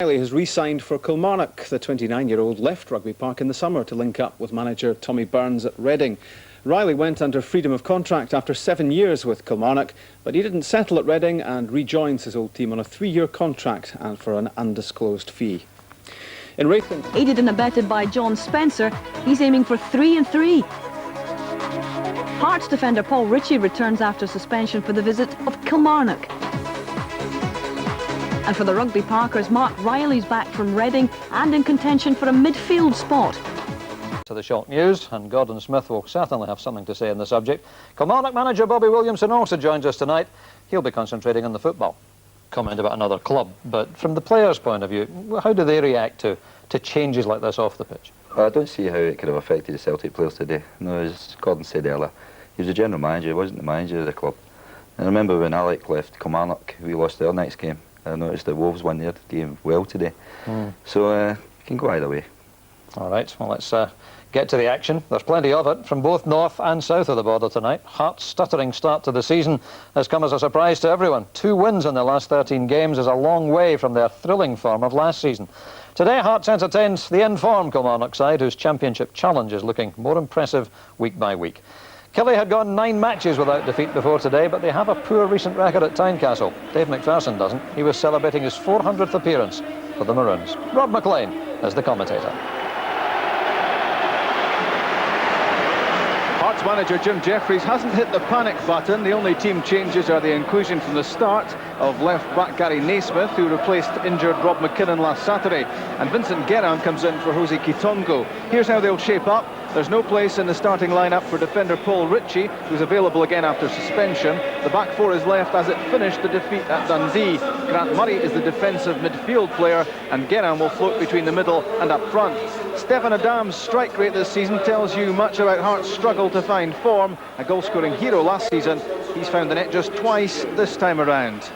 Reilly has re-signed for Kilmarnock. The 29-year-old left Rugby Park in the summer to link up with manager Tommy Burns at Reading. Reilly went under freedom of contract after 7 years with Kilmarnock, but he didn't settle at Reading and rejoins his old team on a 3-year contract and for an undisclosed fee. In racing, aided and abetted by John Spencer, he's aiming for 3-3. Hearts defender Paul Ritchie returns after suspension for the visit of Kilmarnock. And for the Rugby Parkers, Mark Reilly's back from Reading and in contention for a midfield spot. To the shock news, and Gordon Smith will certainly have something to say on the subject. Kilmarnock manager Bobby Williamson also joins us tonight. He'll be concentrating on the football. Comment about another club, but from the players' point of view, how do they react to changes like this off the pitch? I don't see how it could have affected the Celtic players today. No, as Gordon said earlier, he was the general manager, he wasn't the manager of the club. And I remember when Alec left Kilmarnock, we lost their next game. I noticed that Wolves won their game well today. So it can go either way. All right, well, let's get to the action. There's plenty of it from both north and south of the border tonight. Hearts' stuttering start to the season has come as a surprise to everyone. 2 wins in their last 13 games is a long way from their thrilling form of last season. Today, Hearts entertains the in-form Kilmarnock side, whose championship challenge is looking more impressive week by week. Killie had gone 9 matches without defeat before today, but they have a poor recent record at Tynecastle. Dave McPherson doesn't. He was celebrating his 400th appearance for the Maroons. Rob McLean is the commentator. Hearts manager Jim Jeffries hasn't hit the panic button. The only team changes are the inclusion from the start of left-back Gary Naismith, who replaced injured Rob McKinnon last Saturday, and Vincent Guerin comes in for Jose Kitongo. Here's how they'll shape up. There's no place in the starting lineup for defender Paul Ritchie, who's available again after suspension. The back four is left as it finished the defeat at Dundee. Grant Murray is the defensive midfield player, and Guerin will float between the middle and up front. Stephen Adam's strike rate this season tells you much about Hearts' struggle to find form. A goal-scoring hero last season, he's found the net just twice this time around.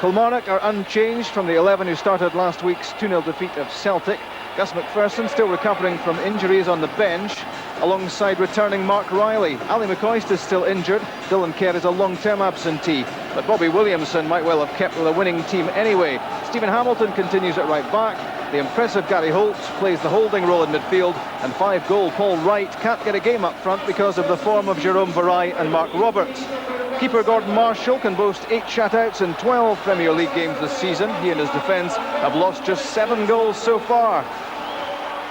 Kilmarnock are unchanged from the 11 who started last week's 2-0 defeat of Celtic. Gus McPherson still recovering from injuries on the bench, alongside returning Mark Reilly. Ali McCoist is still injured. Dylan Kerr is a long-term absentee, but Bobby Williamson might well have kept with a winning team anyway. Stephen Hamilton continues at right back. The impressive Gary Holt plays the holding role in midfield, and 5-goal Paul Wright can't get a game up front because of the form of Jerome Vareille and Mark Roberts. Keeper Gordon Marshall can boast 8 shutouts in 12 Premier League games this season. He and his defence have lost just 7 goals so far.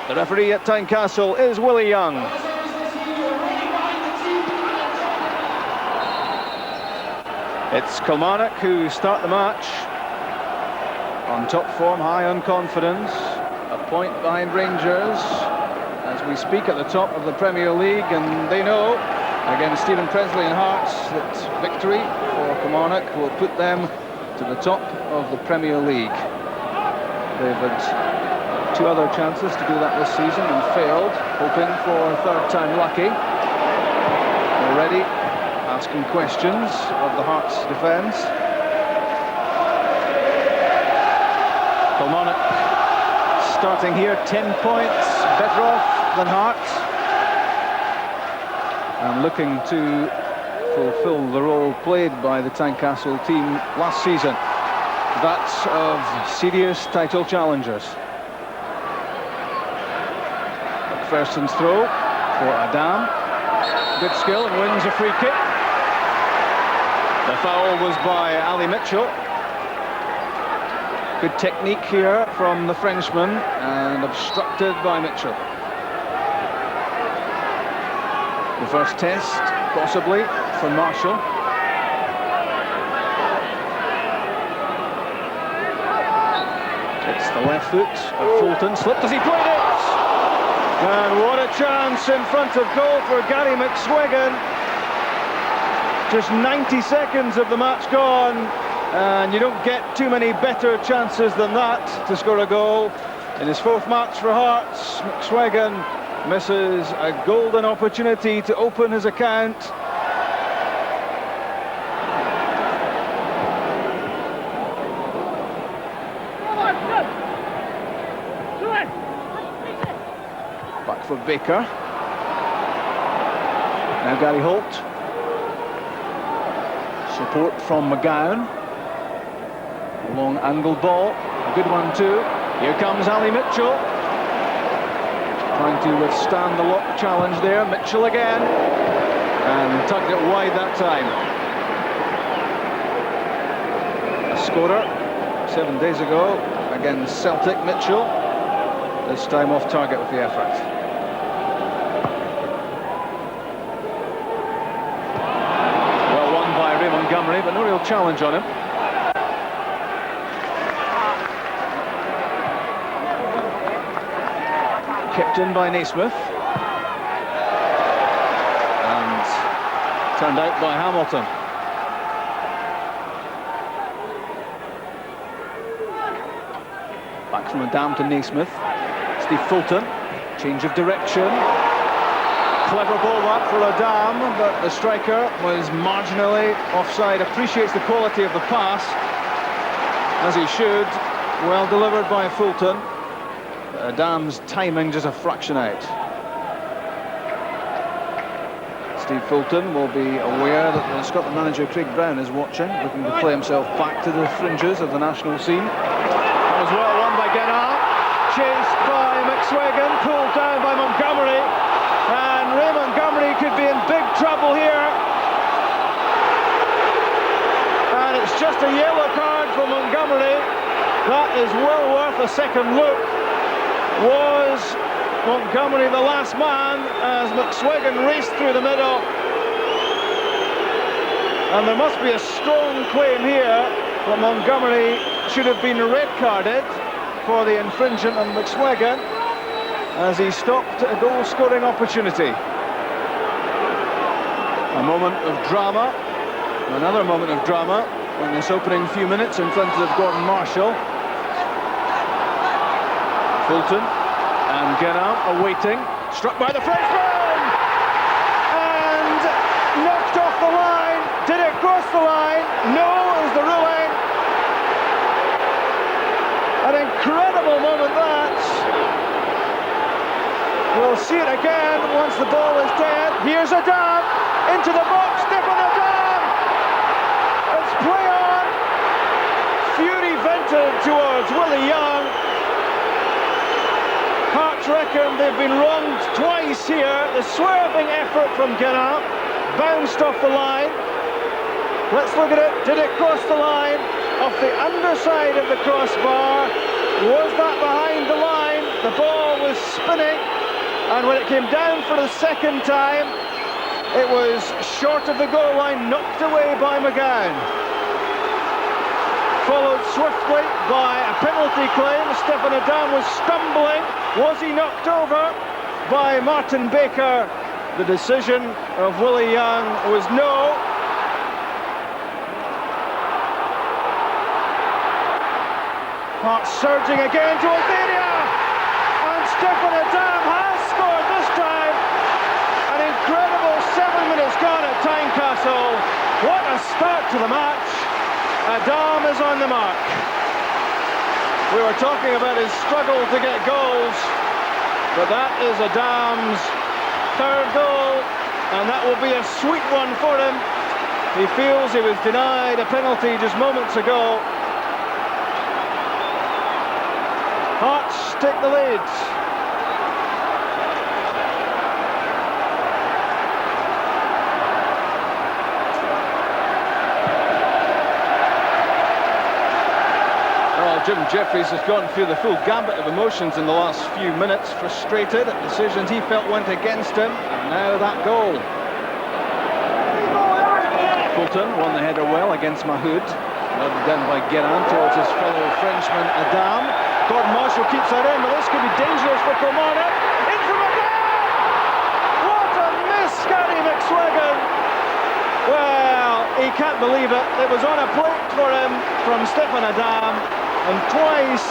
The referee at Tynecastle is Willie Young. It's Kilmarnock who start the match on top form, high on confidence. A point behind Rangers as we speak at the top of the Premier League, and they know against Stephen Presley and Hearts that victory for Kilmarnock will put them to the top of the Premier League. They've had 2 other chances to do that this season and failed, hoping for a 3rd time lucky. Already asking questions of the Hearts defence. Kilmarnock starting here 10 points better off than Hearts, and looking to fulfil the role played by the Tynecastle team last season, that of serious title challengers. McPherson's throw for Adam. Good skill and wins a free kick. The foul was by Ali Mitchell. Good technique here from the Frenchman and obstructed by Mitchell. The first test, possibly, for Marshall. It's the left foot of Fulton. Slipped as he played it! And what a chance in front of goal for Gary McSwiggan. Just 90 seconds of the match gone, and you don't get too many better chances than that to score a goal. In his 4th match for Hearts, McSwiggan misses a golden opportunity to open his account. Back for Baker. Now Gary Holt. Support from McGowne. A long angle ball. Good one too. Here comes Ali Mitchell. Trying to withstand the lock challenge there. Mitchell again. And tugged it wide that time. A scorer 7 days ago against Celtic, Mitchell. This time off target with the effort. Well won by Ray Montgomery, but no real challenge on him. Kept in by Naismith. And turned out by Hamilton. Back from Adam to Naismith. Steve Fulton, change of direction. Clever ball back for Adam, but the striker was marginally offside. Appreciates the quality of the pass, as he should. Well delivered by Fulton. Adam's timing just a fraction out. Steve Fulton will be aware that the Scotland manager Craig Brown is watching, looking to play himself back to the fringes of the national scene. That was well won by Guérin, chased by McSwagan, pulled down by Montgomery, and Ray Montgomery could be in big trouble here. And it's just a yellow card for Montgomery. That is well worth a second look. Was Montgomery the last man as McSwagan raced through the middle? And there must be a strong claim here that Montgomery should have been red carded for the infringement on McSwagan as he stopped a goal scoring opportunity. A moment of drama, another moment of drama in this opening few minutes in front of Gordon Marshall. Fulton and Guérin awaiting, struck by the Frenchman and knocked off the line. Did it cross the line? No, is the ruling. An incredible moment that. We'll see it again once the ball is dead. Here's Adam into the box. Stephen Adam. It's play on. Fury vented towards Willie Young. Hearts reckon they've been wronged twice here. The swerving effort from Guérin bounced off the line. Let's look at it. Did it cross the line? Off the underside of the crossbar. Was that behind the line? The ball was spinning, and when it came down for the second time, it was short of the goal line, knocked away by McGowne. Followed swiftly by a penalty claim. Stephen Adam was stumbling. Was he knocked over by Martin Baker? The decision of Willie Young was no. Heart surging again to Albania, and Stephen Adam has scored this time. An incredible 7 minutes gone at Tynecastle. What a start to the match. Adam is on the mark. We were talking about his struggle to get goals, but that is Adam's third goal, and that will be a sweet one for him. He feels he was denied a penalty just moments ago. Hearts take the lead. Well, Jim Jeffries has gone through the full gambit of emotions in the last few minutes, frustrated at decisions he felt went against him, and now that goal. Fulton won the header well against Mahood, nodded down by Guérin towards his fellow Frenchman Adam. Gordon Marshall keeps that in, but this could be dangerous for Kilmarnock. In from Adam! What a miss, Gary McSwagan! Well, he can't believe it. It was on a plate for him from Stephen Adam, and twice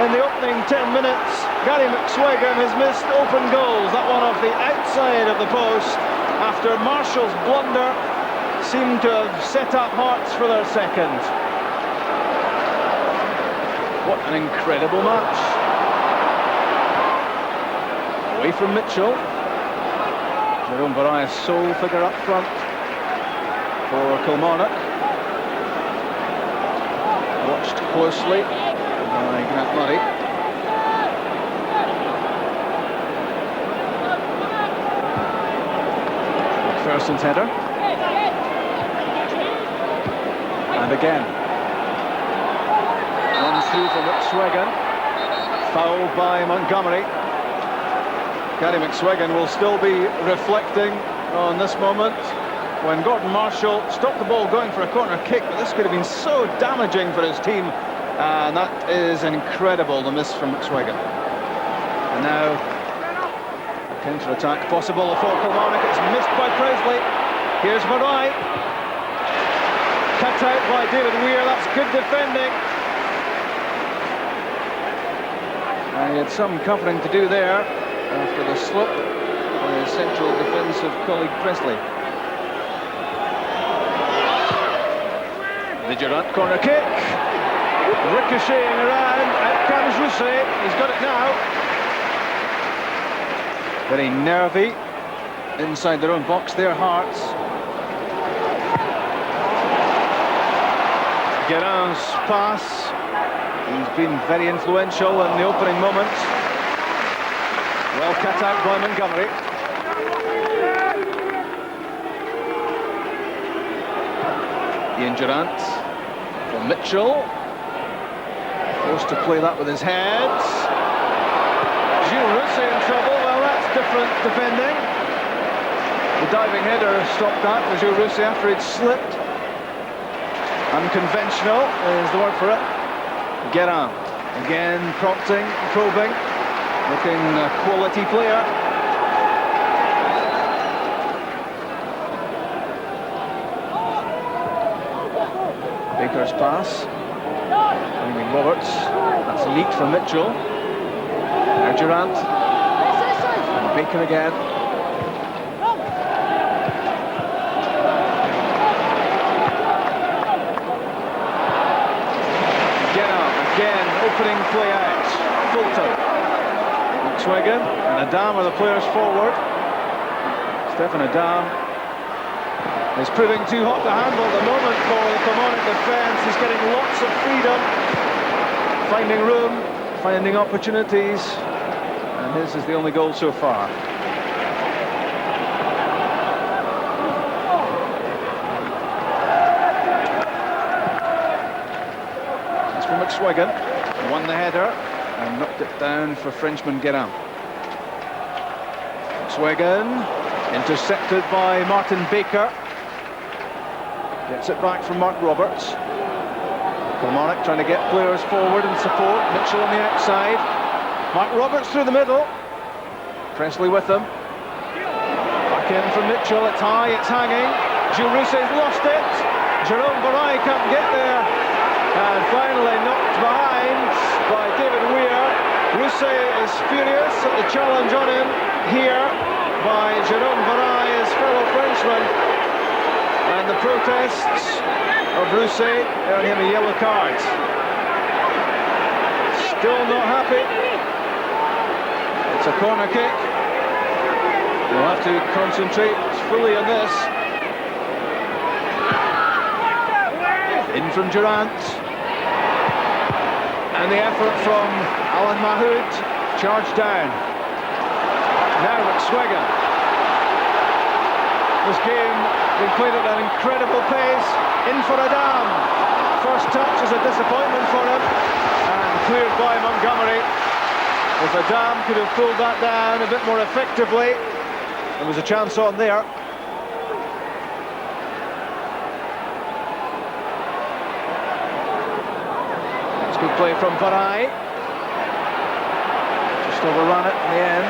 in the opening 10 minutes, Gary McSwagan has missed open goals. That one off the outside of the post, after Marshall's blunder seemed to have set up Hearts for their second. What an incredible match. Away from Mitchell. Jerome Vareille, sole figure up front for Kilmarnock. Watched closely by Grant Murray. McPherson's header. And again. One through for McSweggan. Fouled by Montgomery. Gary McSweggan will still be reflecting on this moment when Gordon Marshall stopped the ball going for a corner kick, but this could have been so damaging for his team, and that is incredible, the miss from McSweggan. And now a counter-attack possible for Kilmarnock. It's missed by Presley. Here's Vareille. Cut out by David Weir. That's good defending. And he had some covering to do there after the slip by his central defensive colleague Presley. The Durrant corner kick, ricocheting around, out comes Rousset, he's got it now. Very nervy, inside their own box, their hearts. Guérin's pass, he's been very influential in the opening moments. Well cut out by Montgomery. Ian Durrant for Mitchell. Forced to play that with his head. Gilles Rousset in trouble. Well, that's different defending. The diving header stopped that for Gilles Rousset after he'd slipped. Unconventional is the word for it. Guérin again prompting, probing, looking a quality player. Baker's pass, finding Roberts. That's a lead from Mitchell. Now Durrant. And Baker again. Again, opening play out. Fulton. McSweggan and Adam are the players forward. Stefan Adam is proving too hot to handle at the moment for the Kilmarnock defence. He's getting lots of freedom, finding room, finding opportunities, and his is the only goal so far. As for McSweggan, won the header and knocked it down for Frenchman Guérin. McSweggan intercepted by Martin Baker. Gets it back from Mark Roberts. Kilmarnock trying to get players forward and support. Mitchell on the outside. Mark Roberts through the middle. Presley with him. Back in from Mitchell. It's high, it's hanging. Gilles Rousset's lost it. Jérôme Vareille can't get there. And finally knocked behind by David Weir. Rousset is furious at the challenge on him here by Jérôme Vareille, his fellow Frenchman. And the protests of Rousset earn him a yellow card. Still not happy. It's a corner kick. We'll have to concentrate fully on this. In from Durrant. And the effort from Alan Mahood. Charged down. Now McSweggan. This game being played at an incredible pace. In for Adam. First touch is a disappointment for him. And cleared by Montgomery. If Adam could have pulled that down a bit more effectively, there was a chance on there. That's good play from Vareille. Just overrun it in the end.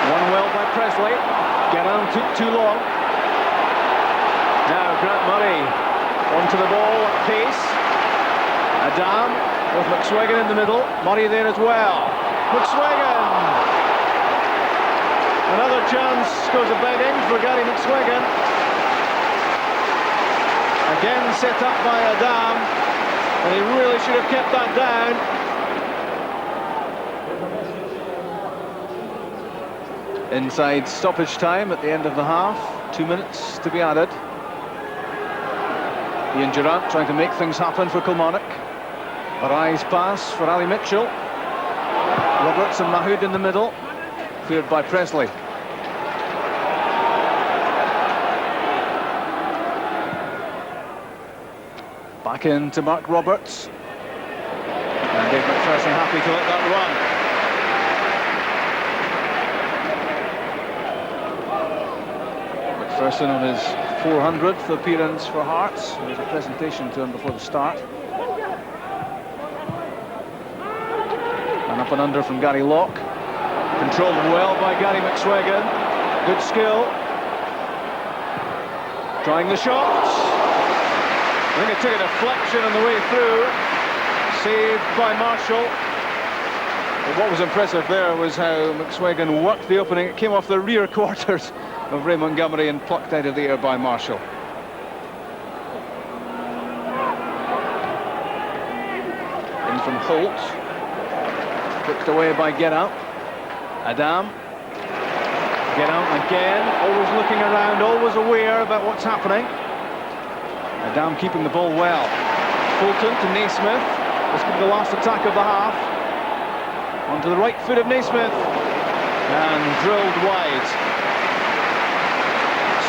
Won well by Presley. Guérin took too long. Now Grant Murray onto the ball at pace. Adam with McSweggan in the middle. Murray there as well. McSweggan. Another chance goes a-begging for Gary McSweggan. Again set up by Adam. And he really should have kept that down. Inside stoppage time at the end of the half. 2 minutes to be added. Ian Durrant trying to make things happen for Kilmarnock. Vareille's pass for Ali Mitchell. Roberts and Mahood in the middle. Cleared by Presley. Back in to Mark Roberts. And Dave McPherson happy to let that run. McPherson on his 400th appearance for Hearts. There was a presentation to him before the start. And up and under from Gary Locke. Controlled well by Gary McSwegan. Good skill. Trying the shots. I think it took a deflection on the way through. Saved by Marshall. But what was impressive there was how McSwegan worked the opening. It came off the rear quarters of Ray Montgomery and plucked out of the air by Marshall. In from Holt. Flicked away by Geraint. Adam. Geraint again, always looking around, always aware about what's happening. Adam keeping the ball well. Fulton to Naismith. This could be the last attack of the half. Onto the right foot of Naismith. And drilled wide.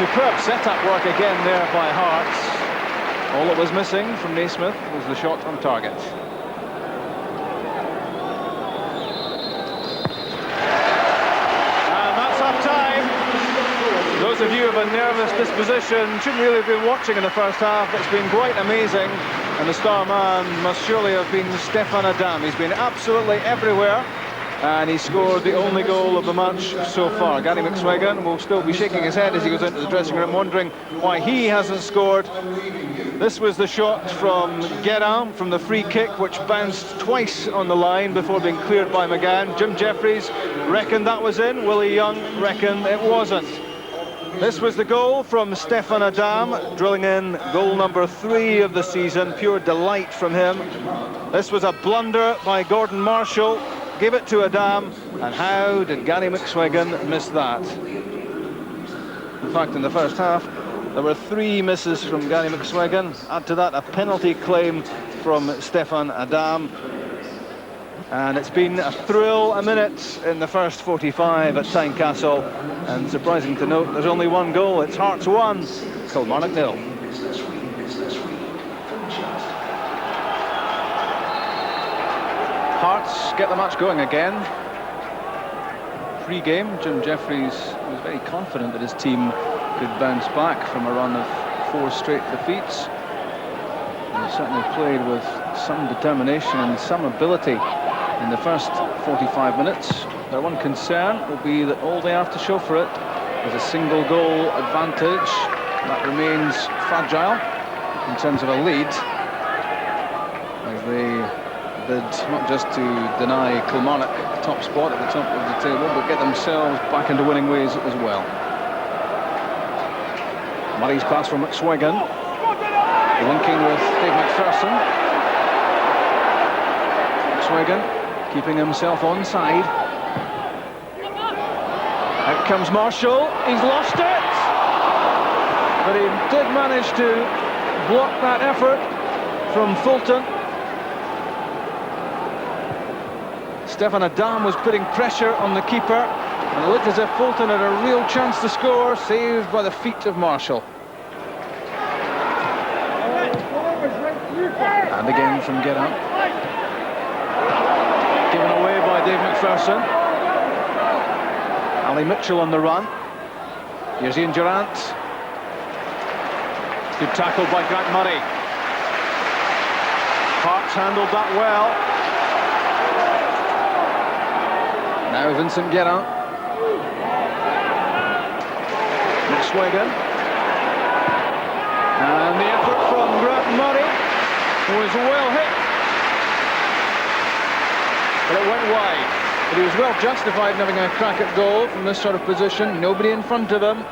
Superb set-up work again there by Hearts. All that was missing from Naismith was the shot on target. Those of you of a nervous disposition shouldn't really have been watching in the first half. It's been quite amazing, and the star man must surely have been Stefan Adam. He's been absolutely everywhere, and he scored the only goal of the match so far. Gary McSwegan will still be shaking his head as he goes into the dressing room, wondering why he hasn't scored. This was the shot from Geraint from the free kick, which bounced twice on the line before being cleared by McGowne. Jim Jeffries reckoned that was in. Willie Young reckoned it wasn't. This was the goal from Stefan Adam, drilling in goal number 3 of the season. Pure delight from him. This was a blunder by Gordon Marshall. Give it to Adam, and how did Gary McSwegan miss that? In fact, in the first half, there were 3 misses from Gary McSwegan. Add to that a penalty claim from Stefan Adam. And it's been a thrill a minute in the first 45 at Tynecastle. And surprising to note, there's only one goal. It's Hearts 1, Kilmarnock 0. Hearts get the match going again. Pre-game, Jim Jeffries was very confident that his team could bounce back from a run of 4 straight defeats. They certainly played with some determination and some ability in the first 45 minutes. Their one concern will be that all they have to show for it is a single goal advantage. That remains fragile in terms of a lead, as they bid not just to deny Kilmarnock the top spot at the top of the table, but get themselves back into winning ways as well. Murray's pass from McSwegan, linking with Dave McPherson. McSwegan keeping himself onside. Out comes Marshall. He's lost it, but he did manage to block that effort from Fulton. Stefan Adam was putting pressure on the keeper, and it looked as if Fulton had a real chance to score, saved by the feet of Marshall. And again from Geraint. Given away by Dave McPherson. Ali Mitchell on the run. Here's Ian Durrant. Good tackle by Grant Murray. Hearts handled that well. Now Vincent Geraint. McSwegan. And the effort from Grant Murray was well hit. But it went wide. But he was well justified in having a crack at goal from this sort of position. Nobody in front of him.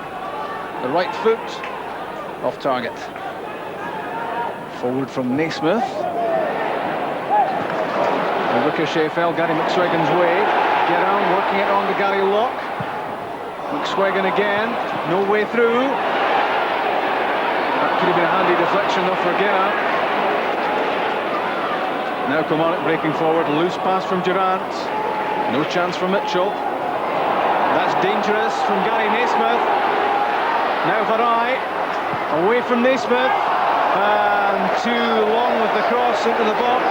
The right foot off target. Forward from Naismith. The ricochet fell Gary McSwegan's way. Geraint working it on to Gary Locke. McSwegan again. No way through. That could have been a handy deflection though for Geraint. Now Kilmarnock breaking forward, loose pass from Durrant. No chance for Mitchell. That's dangerous from Gary Naismith. Now Vareille, away from Naismith, and too long with the cross into the box.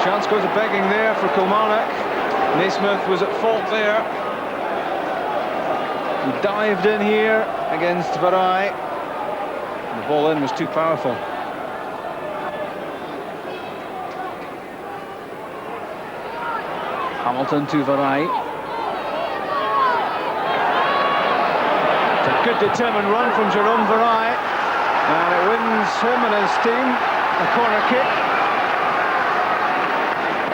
Chance goes begging there for Kilmarnock. Naismith was at fault there. He dived in here against Vareille. The ball in was too powerful. Hamilton to Vareille. It's a good determined run from Jerome Vareille, and it wins him and his team a corner kick.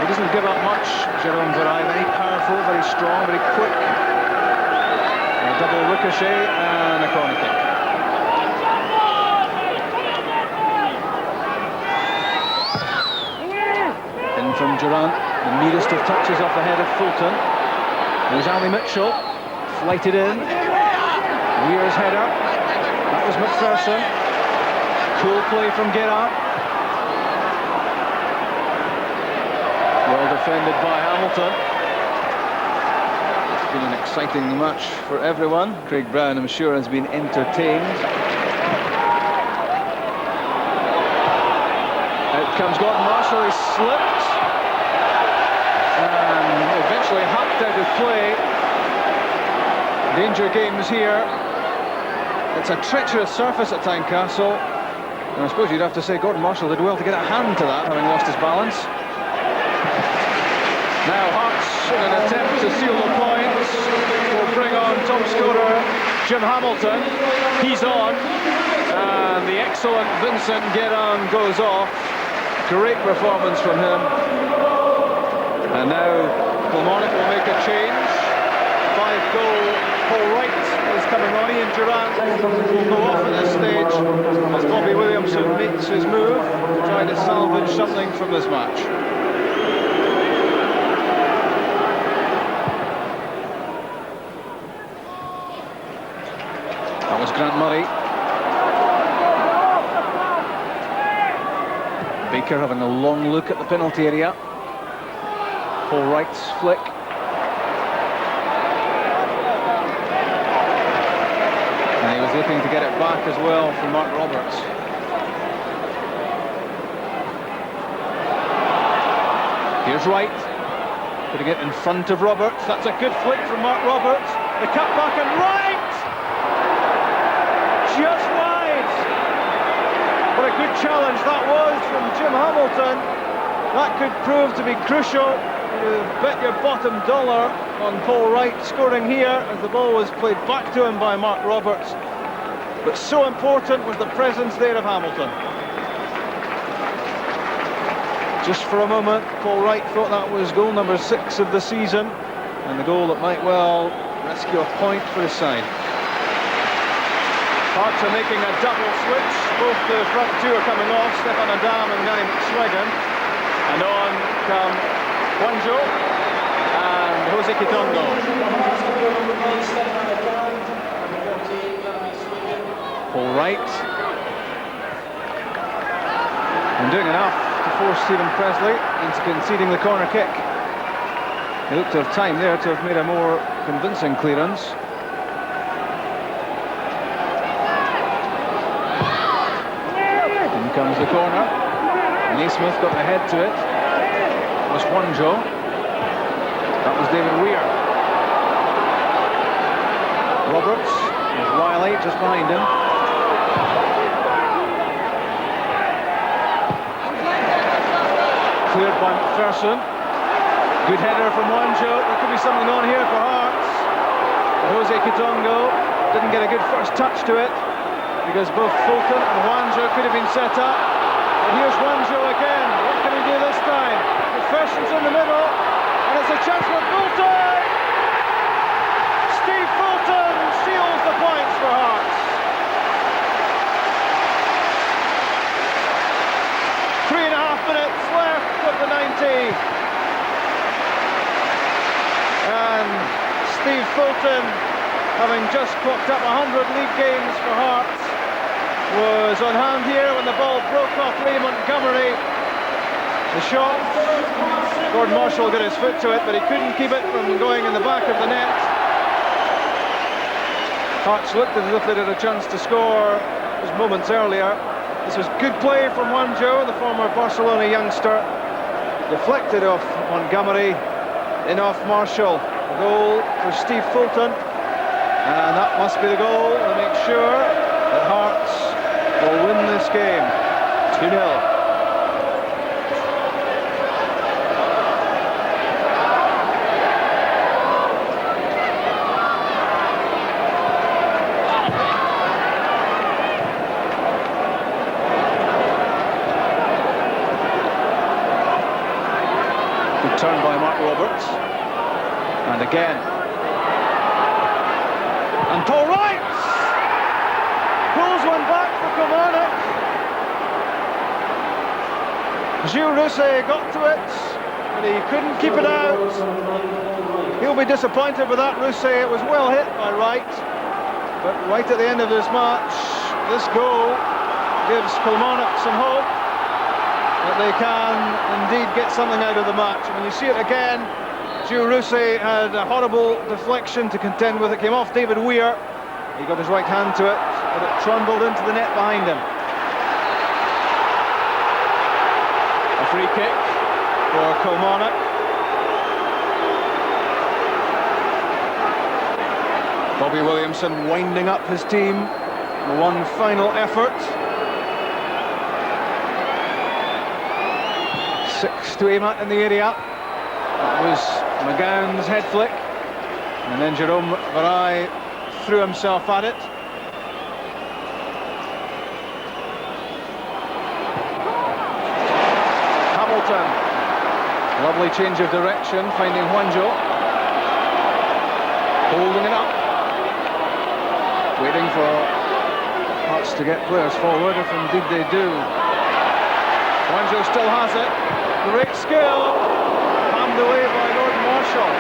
He doesn't give up much, Jerome Vareille. Very powerful, very strong, very quick. A double ricochet and a corner kick. In from Durrant, the neatest of touches off the head of Fulton. There's Ali Mitchell, flighted in. Weir's header. That was McPherson. Cool play from Gerrard. Well defended by Hamilton. It's been an exciting match for everyone. Craig Brown, I'm sure, has been entertained. Out comes Gordon Marshall, he slipped and eventually hacked out of play. Danger games here. It's a treacherous surface at Tynecastle, and I suppose you'd have to say Gordon Marshall did well to get a hand to that, having lost his balance. Now Hearts, in an attempt to seal the points, will bring on top scorer Jim Hamilton. He's on, and the excellent Vincent Guérin goes off. Great performance from him. And now Kilmarnock will make a change. 5-goal Paul Wright is coming on. Ian Durrant will go off at this stage as Bobby Williamson makes his move, trying to salvage something from this match. That was Grant Murray. Baker having a long look at the penalty area. Paul Wright's flick. And he was looking to get it back as well from Mark Roberts. Here's Wright, putting it in front of Roberts. That's a good flick from Mark Roberts. The cut back and Wright! Just wide! What a good challenge that was from Jim Hamilton. That could prove to be crucial. You bet your bottom dollar on Paul Wright scoring here as the ball was played back to him by Mark Roberts. But so important was the presence there of Hamilton. Just for a moment, Paul Wright thought that was goal number 6 of the season, and the goal that might well rescue a point for his side. Hearts are making a double switch. Both the front two are coming off, Stefan Adam and Gary McSwagan. And on come Wanjo and Jose Kitongo. Paul Wright. And doing enough to force Stephen Presley into conceding the corner kick. He looked to have time there to have made a more convincing clearance. In comes the corner. Naismith got the head to it. It was Wanjo. That was David Weir. Roberts with Reilly just behind him. Cleared by McPherson. Good header from Wanjo. There could be something on here for Hearts. Jose Kitongo didn't get a good first touch to it because both Fulton and Wanjo could have been set up. And here's Wanjo again. What can he do this time? McPherson's in the middle, and it's a chance for Fulton. Steve Fulton seals the points for Hearts. 3.5 minutes left of the 90. And Steve Fulton, having just clocked up 100 league games for Hearts, was on hand here when the ball broke off Lee Montgomery The shot. Gordon Marshall got his foot to it, but he couldn't keep it from going in the back of the net. Hearts looked as if they'd had a chance to score just moments earlier. This was good play from Wanjo, the former Barcelona youngster. Deflected off Montgomery, in off Marshall. The goal for Steve Fulton. And that must be the goal to make sure that Hearts will win this game. 2-0. Good turn by Mark Roberts. And again. And Paul Wright pulls one back for Kilmarnock. Gilles Rousset got to it, but he couldn't keep it out. He'll be disappointed with that, Rousset. It was well hit by Wright, but right at the end of this match, this goal gives Kilmarnock some hope that they can indeed get something out of the match. And when you see it again, Gilles Rousset had a horrible deflection to contend with. It came off David Weir. He got his right hand to it, but it trundled into the net behind him. A free kick for Kilmarnock. Bobby Williamson winding up his team. One final effort. 6 to aim at in the area. That was McGowne's head flick, and then Jerome Vareille threw himself at it. Hamilton, lovely change of direction, finding Wanjo, holding it up, waiting for Hearts to get players forward, if indeed they do. Wanjo still has it, great skill. Away by Gordon Marshall.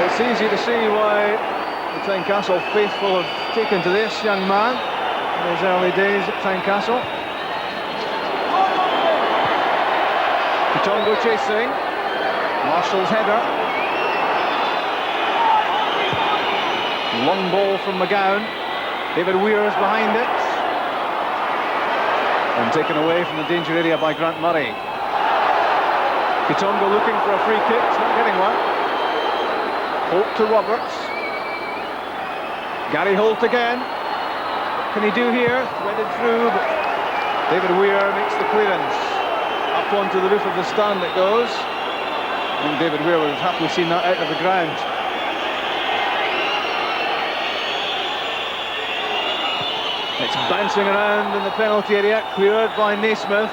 It's easy to see why the Tynecastle faithful have taken to this young man in his early days at Tynecastle. Kitongo chasing. Marshall's header. Long ball from McGowne. David Weir is behind it. And taken away from the danger area by Grant Murray. Kitongo looking for a free kick, he's not getting one. Holt to Roberts. Gary Holt again. What can he do here? Threaded through, but David Weir makes the clearance. Up onto the roof of the stand it goes. I think David Weir would have happily seen that out of the ground. It's bouncing around in the penalty area, cleared by Naismith.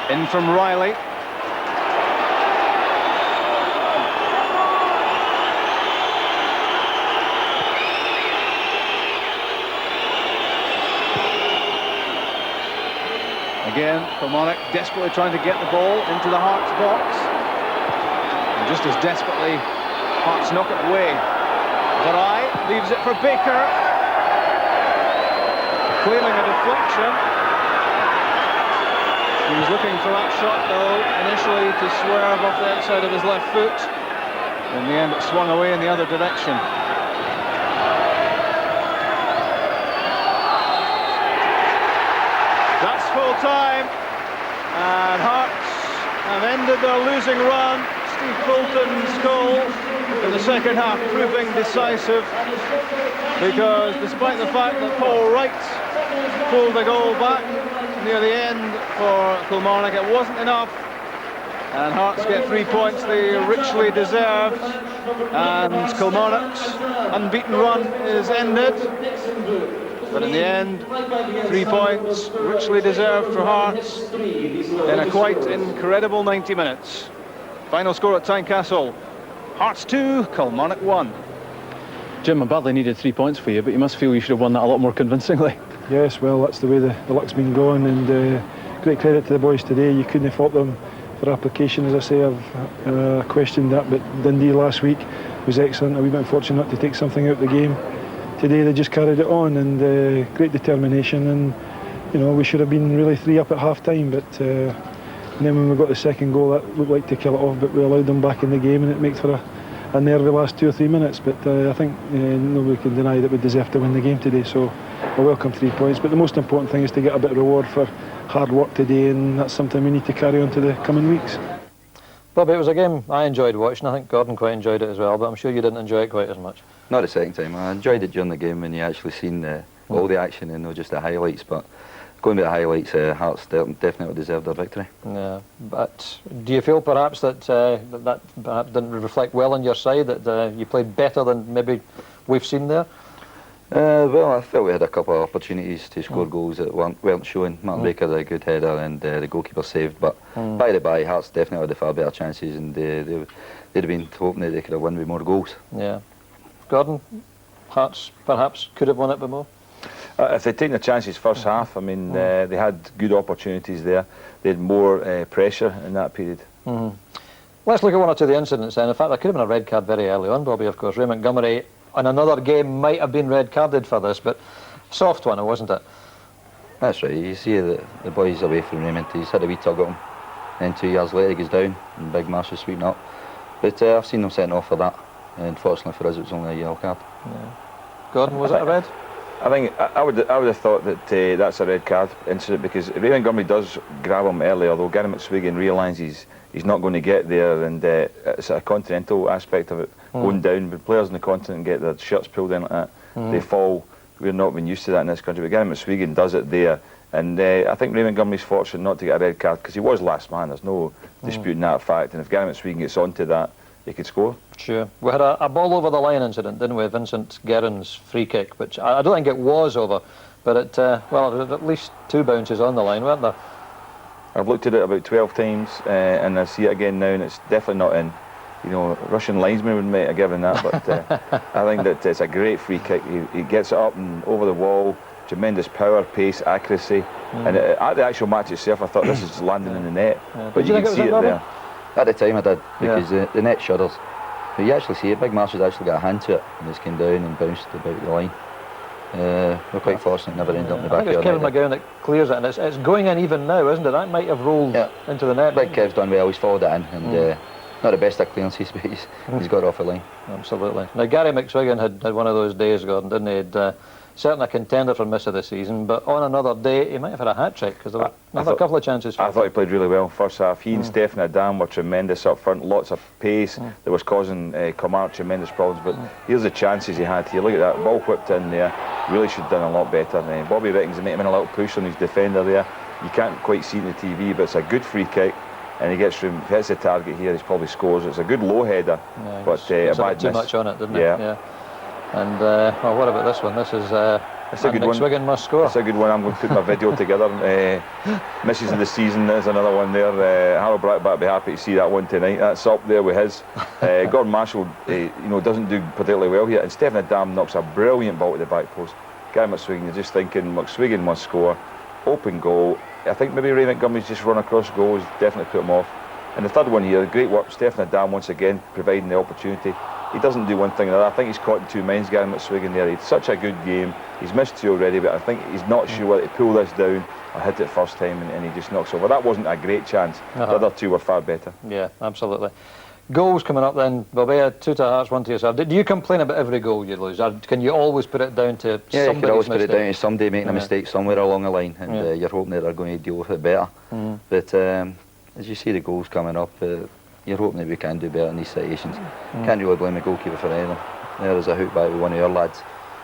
In from Reilly. Again, Kilmarnock desperately trying to get the ball into the Hearts box. And just as desperately, Hearts knock it away. Vareille leaves it for Baker. Claiming a deflection. He was looking for that shot, though, initially to swerve off the outside of his left foot. In the end, it swung away in the other direction. That's full time, and Hearts have ended their losing run. Steve Fulton's goal in the second half proving decisive, because despite the fact that Paul Wright pulled the goal back near the end for Kilmarnock, it wasn't enough, and Hearts get 3 points they richly deserved, and Kilmarnock's unbeaten run is ended. But in the end, 3 points richly deserved for Hearts in a quite incredible 90 minutes. Final score at Tynecastle: Hearts 2, Kilmarnock 1. Jim, I badly needed 3 points for you, but you must feel you should have won that a lot more convincingly. Yes, well, that's the way the luck's been going, and great credit to the boys today. You couldn't have fault them for application, as I say. I've questioned that, but Dundee last week was excellent. A wee bit unfortunate not to take something out of the game. Today they just carried it on, and great determination, and you know, we should have been really 3 up at half time, but and then when we got the second goal, that looked like to kill it off, but we allowed them back in the game, and it makes for a nervy last 2 or 3 minutes. But I think nobody can deny that we deserve to win the game today, so I welcome 3 points. But the most important thing is to get a bit of reward for hard work today, and that's something we need to carry on to the coming weeks. Bobby, it was a game I enjoyed watching. I think Gordon quite enjoyed it as well, but I'm sure you didn't enjoy it quite as much. Not the second time. I enjoyed it during the game when you actually seen all the action and not just the highlights. But going to the highlights, Hearts definitely deserved their victory. Yeah, but do you feel perhaps that that perhaps didn't reflect well on your side, that you played better than maybe we've seen there? Well, I felt we had a couple of opportunities to score goals that weren't showing. Martin Baker had a good header and the goalkeeper saved, but by the by, Hearts definitely had the far better chances, and they'd have been hoping that they could have won with more goals. Yeah. Gordon, Hearts perhaps could have won it by more? If they'd taken the chances first half, I mean, they had good opportunities there. They had more pressure in that period. Let's look at 1 or 2 of the incidents then. In fact, there could have been a red card very early on, Bobby, of course. Ray Montgomery on another game might have been red carded for this, but soft one, wasn't it? That's right. You see the boys away from Raymond. He's had a wee tug at him. Then 2 years later he goes down and Big Marsh is sweeping up. But I've seen them sent off for that. Unfortunately for us, it was only a yellow card. Yeah. Gordon, was it a red? I think I would have thought that that's a red card incident, because Ray Montgomery does grab him early, although Gary McSwiggan realises he's not going to get there, and it's a continental aspect of it, going down. When players in the continent get their shirts pulled in like that, they fall. We're not been used to that in this country, but Gary McSwiggan does it there, and I think Ray Montgomery's fortunate not to get a red card, because he was last man. There's no disputing that fact, and if Gary McSwiggan gets onto that, he could score. Sure. We had a ball over the line incident, didn't we? Vincent Guerin's free kick, which I don't think it was over, but it well, there were at least 2 bounces on the line, weren't there? I've looked at it about 12 times, and I see it again now, and it's definitely not in. You know, Russian linesman might have given that, but I think that it's a great free kick. He gets it up and over the wall, tremendous power, pace, accuracy, and at the actual match itself, I thought this is landing in the net, but you can see it there. At the time I did, because the net shudders. But you actually see it. Big Marsh has actually got a hand to it, and it's came down and bounced about the line. We're quite fortunate, never ended up in the back of the net. I think it's Kevin McGowne that clears it, and it's going in even now, isn't it? That might have rolled into the net. Big Kev's done well, he's followed it in, and not the best at clearances, but he's got it off the line. Absolutely. Now, Gary McSwiggan had one of those days, Gordon, didn't he? He'd, certainly a contender for miss of the season, but on another day he might have had a hat-trick, because there were another couple of chances for I thought he played really well first half. He and Stephen Adam were tremendous up front, lots of pace that was causing Kilmarnock tremendous problems, but here's the chances he had here. Look at that, ball whipped in there, really should have done a lot better. Bobby reckons he made him in a little push on his defender there. You can't quite see it in the TV, but it's a good free kick, and he gets through, hits the target here, he probably scores. It's a good low header, but a bad miss. Too much on it, didn't it? Yeah. And well, what about this one? This is it's a good one. McSwiggan must score. It's a good one. I'm going to put my video together. Misses of the season, there's another one there. Harold Brackback will be happy to see that one tonight. That's up there with his. Gordon Marshall, doesn't do particularly well here, and Stephen Adam knocks a brilliant ball to the back post. Gary McSwiggan, you're just thinking McSwiggan must score. Open goal. I think maybe Ray Montgomery's just run across goals, definitely put him off. And the third one here, great work, Stephen Adam once again providing the opportunity. He doesn't do one thing or another. I think he's caught in 2 minds, Gary McSwiggan there. He's such a good game. He's missed 2 already, but I think he's not sure whether to pull this down or hit it first time, and he just knocks over. That wasn't a great chance. The other 2 were far better. Yeah, absolutely. Goals coming up then, Bobby, 2 to Hearts, 1 to yourself. Do you complain about every goal you lose, or can you always put it down to somebody's you can always put mistake? It down to somebody making a mistake somewhere along the line, and you're hoping that they're going to deal with it better. But as you see the goals coming up, you're hoping that we can do better in these situations. Can't really blame the goalkeeper for anything. There was a hook back with one of our lads.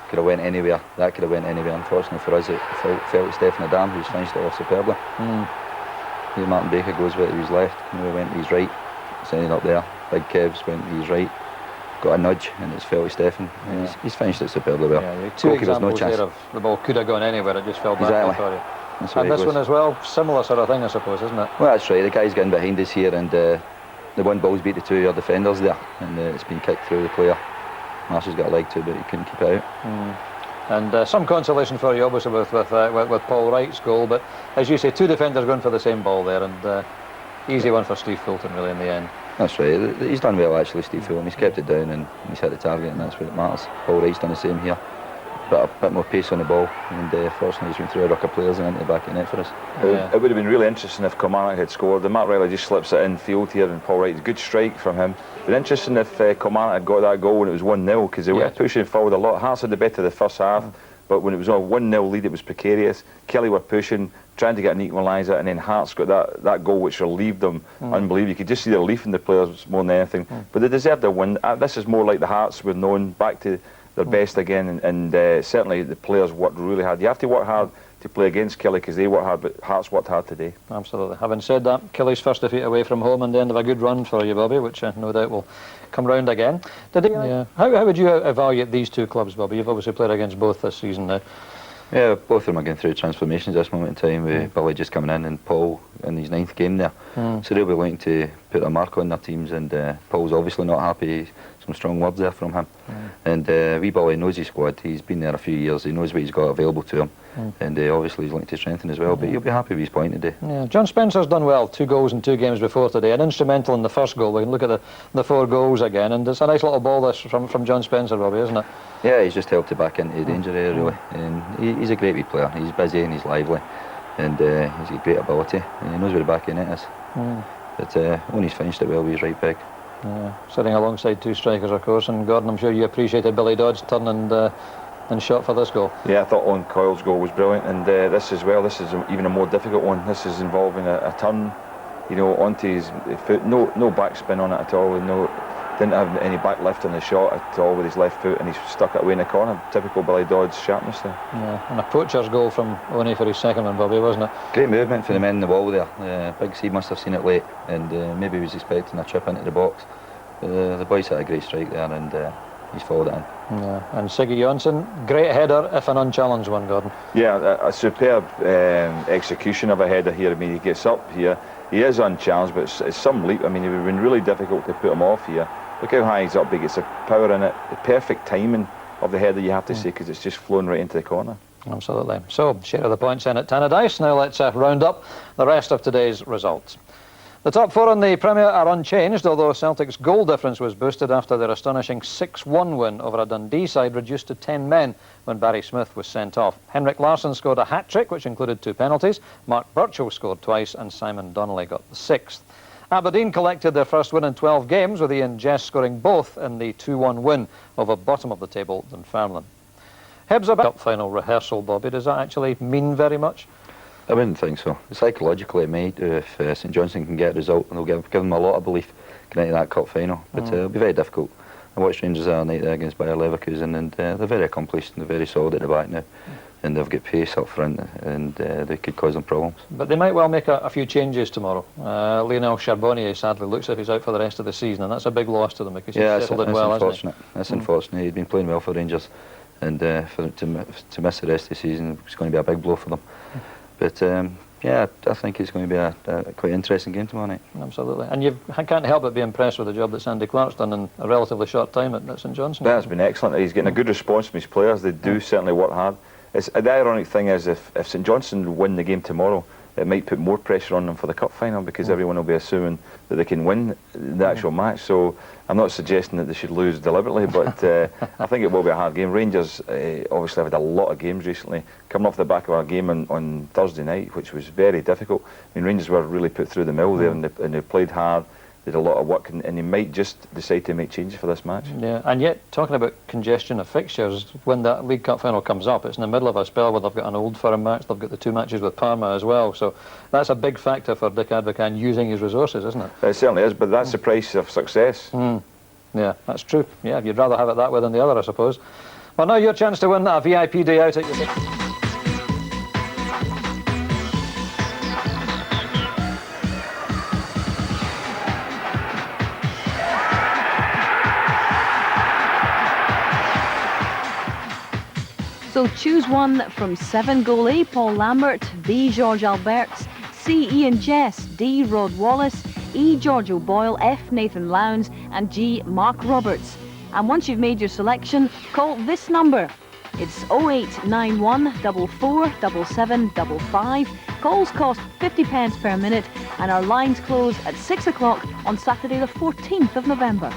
Could have went anywhere. That could have went anywhere. Unfortunately for us, it fell to Stephen Adam, who's finished it off superbly. Martin Baker goes with his left, went to his right, sending up there. Big Kev's went to his right, got a nudge, and it's fell to Stephen. He's finished it superbly well. Yeah, 2 examples there of the ball could have gone anywhere, it just fell back for you. And this one as well, similar sort of thing, I suppose, isn't it? Well, that's right. The guy's getting behind us here, and the one ball's beat the 2 of your defenders there, and it's been kicked through the player. Marshall's got a leg to it, but he couldn't keep it out. And some consolation for you, obviously, with Paul Wright's goal, but as you say, 2 defenders going for the same ball there, and easy one for Steve Fulton, really, in the end. That's right. He's done well, actually, Steve Fulton. He's kept it down, and he's hit the target, and that's what matters. Paul Wright's done the same here. a bit more pace on the ball, and fortunately he's been through a ruck of players and into the back of the net for us. It would have been really interesting if Kilmarnock had scored. The Matt Reilly just slips it in field here, and Paul Wright, good strike from him. It would be interesting if Kilmarnock had got that goal when it was 1-0, because they were pushing forward a lot. Hearts had the better the first half, but when it was a 1-0 lead, it was precarious. Killie were pushing, trying to get an equaliser, and then Hearts got that goal which relieved them unbelievably. You could just see the relief in the players more than anything. But they deserved a win. This is more like the Hearts were known, back to their best again, and certainly the players worked really hard. You have to work hard to play against Killie, because they work hard, but Hearts worked hard today. Absolutely. Having said that, Killie's first defeat away from home and the end of a good run for you, Bobby, which no doubt will come round again. How would you evaluate these two clubs, Bobby? You've obviously played against both this season now. Yeah, both of them are going through transformations at this moment in time, with Billy just coming in and Paul in his 9th game there. So they'll be looking to put a mark on their teams, and Paul's obviously not happy. Some strong words there from him. And wee Billy knows his squad. He's been there a few years. He knows what he's got available to him. And obviously he's looking to strengthen as well, but he'll be happy with his point today. Yeah, John Spencer's done well, 2 goals in 2 games before today, and instrumental in the first goal. We can look at the 4 goals again, and it's a nice little ball this from John Spencer, Bobby, isn't it? Yeah, he's just helped it back into the danger area, really. And he's a great wee player. He's busy and he's lively, and he's got great ability, and he knows where the back of the net is. But when he's finished it well with his right peg. Sitting alongside 2 strikers, of course, and Gordon, I'm sure you appreciated Billy Dodd's turn and shot for this goal. Yeah, I thought Owen Coyle's goal was brilliant, and this as well. This is even a more difficult one. This is involving a turn, you know, onto his foot. No backspin on it at all, and didn't have any back lift on the shot at all with his left foot, and he's stuck it away in the corner. Typical Billy Dodd's sharpness there. Yeah, and a poacher's goal from Owen for his second one, Bobby, wasn't it? Great movement for the men in the wall there. Big C must have seen it late, and maybe was expecting a chip into the box. The boys had a great strike there, and he's followed it in. Yeah, and Siggy Johnson, great header, if an unchallenged one, Gordon. Yeah, a superb execution of a header here. I mean, he gets up here. He is unchallenged, but it's some leap. I mean, it would have been really difficult to put him off here. Look how high he's up. He gets the power in it. The perfect timing of the header, you have to say, because it's just flown right into the corner. Absolutely. So, share of the points in at Tannadice. Now let's round up the rest of today's results. The top 4 in the Premier are unchanged, although Celtic's goal difference was boosted after their astonishing 6-1 win over a Dundee side reduced to 10 men when Barry Smith was sent off. Henrik Larsson scored a hat-trick, which included 2 penalties. Mark Burchell scored twice, and Simon Donnelly got the 6th. Aberdeen collected their first win in 12 games, with Ian Jess scoring both in the 2-1 win over bottom-of-the-table Dunfermline. Hibs are cup final rehearsal, Bobby. Does that actually mean very much? I wouldn't think so. Psychologically it may do if St Johnstone can get a result, and they'll give them a lot of belief going into that cup final. But it'll be very difficult. I watched Rangers the other night there against Bayer Leverkusen, and they're very accomplished and they're very solid at the back now. And they've got pace up front, and they could cause them problems. But they might well make a few changes tomorrow. Lionel Charbonnier sadly looks as if he's out for the rest of the season, and that's a big loss to them because he's settled in well, unfortunate. That's unfortunate. He'd been playing well for Rangers, and for them to miss the rest of the season is going to be a big blow for them. But yeah, I think it's going to be a quite interesting game tomorrow night. Absolutely. And I can't help but be impressed with the job that Sandy Clark's done in a relatively short time at St Johnstone. That's been excellent. He's getting a good response from his players. They do certainly work hard. The ironic thing is, if St Johnstone win the game tomorrow, it might put more pressure on them for the cup final, because everyone will be assuming that they can win the actual match. So I'm not suggesting that they should lose deliberately, but I think it will be a hard game. Rangers obviously have had a lot of games recently, coming off the back of our game on Thursday night, which was very difficult. I mean, Rangers were really put through the mill there, and they played hard. Did a lot of work, and they might just decide to make changes for this match. Yeah, and yet, talking about congestion of fixtures, when that League Cup final comes up, it's in the middle of a spell where they've got an Old Firm match, they've got the 2 matches with Parma as well, so that's a big factor for Dick Advocaat using his resources, isn't it? It certainly is, but that's the price of success. Yeah, that's true. Yeah, you'd rather have it that way than the other, I suppose. Well, now your chance to win a VIP day out at your... So choose one from 7 goalie Paul Lambert, B George Alberts, C Ian Jess, D Rod Wallace, E George O'Boyle, F Nathan Lowndes and G Mark Roberts. And once you've made your selection, call this number. It's 0891 447755. Calls cost 50p per minute, and our lines close at 6 o'clock on Saturday the 14th of November.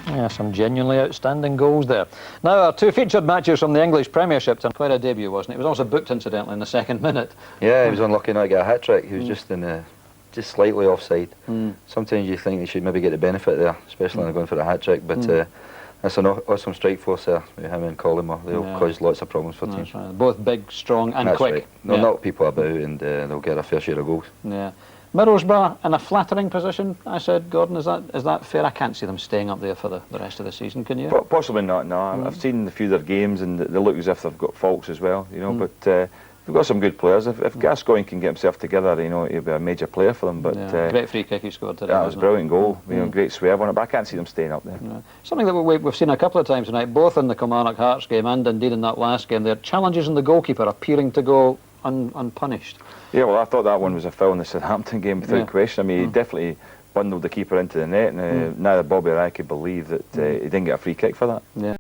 Yeah, some genuinely outstanding goals there. Now, our two featured matches from the English Premiership. Quite a debut, wasn't it? It was also booked, incidentally, in the second minute. Yeah, he was unlucky not to get a hat-trick. He was just slightly offside. Sometimes you think he should maybe get the benefit there, especially when they're going for a hat-trick, but that's an awesome strike force there with him and Killie. They'll cause lots of problems for teams. Right. Both big, strong and That's quick. Right. They'll knock people about and they'll get a fair share of goals. Yeah. Middlesbrough in a flattering position, I said, Gordon, is that fair? I can't see them staying up there for the rest of the season, can you? Possibly not, no. I've seen a few of their games and they look as if they've got faults as well, you know, but they've got some good players. If Gascoigne can get himself together, you know, he'll be a major player for them. But great free kick he scored today. That was a brilliant goal, you know, great swerve on it, but I can't see them staying up there. Yeah. Something that we've seen a couple of times tonight, both in the Kilmarnock Hearts game and indeed in that last game, their challenges in the goalkeeper appearing to go unpunished. Yeah, well, I thought that one was a foul in the Southampton game without question. I mean, he definitely bundled the keeper into the net, and now that Bobby Reilly could believe that he didn't get a free kick for that. Yeah.